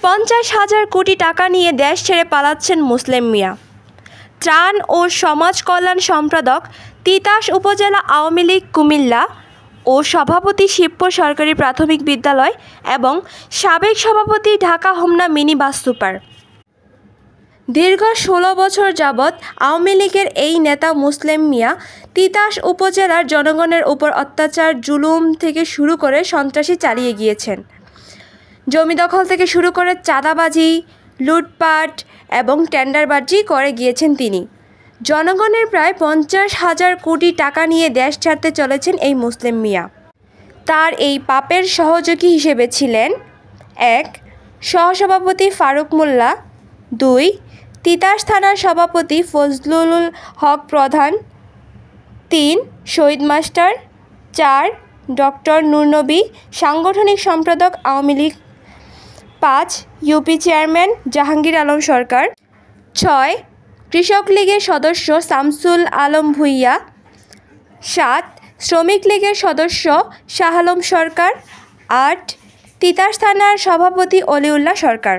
50,000 কোটি টাকা নিয়ে দেশ ছেড়ে পালাচ্ছেন মুসলিম মিয়া। ত্রাণ ও সমাজ কল্যাণ সম্পাদক তিতাস উপজেলা আওয়ামী লীগ কুমিল্লা ও সভাপতি শিবপুর সরকারি প্রাথমিক বিদ্যালয় এবং সাবেক সভাপতি Dhaka Homna mini bus super. দীর্ঘ 16 বছর যাবৎ আওয়ামী লীগের এই নেতা মুসলিম মিয়া তিতাস উপজেলার জনগণের উপর অত্যাচার, জুলুম থেকে শুরু করে সন্ত্রাসী চালিয়ে গিয়েছেন। জমি দখল থেকে শুরু করে চাঁদাবাজি, লুটপাট এবং টেন্ডারবাজি করে গিয়েছেন তিনি। জনগণের প্রায় 50,000 কোটি টাকা নিয়ে দেশ ছাড়তে চলেছেন এই মুসলিম মিয়া। তার এই পাপের সহযোগী হিসেবে ছিলেন 1. সহসভাপতি ফারুক মোল্লা, 2. তিতাস থানার সভাপতি ফজলুল হক প্রধান, 3. শহীদ মাস্টার, 4. ডক্টর নুরনবী সাংগঠনিক সম্পাদক আওয়ামী লীগ, 5. ইউপি চেয়ারম্যান জাহাঙ্গীর আলম সরকার, 6. কৃষক লীগের সদস্য শামসুল আলম ভূঁইয়া, 7. শ্রমিক লীগের সদস্য শাহ আলম সরকার, 8. তিতাস থানার সভাপতি অলিউল্লাহ সরকার।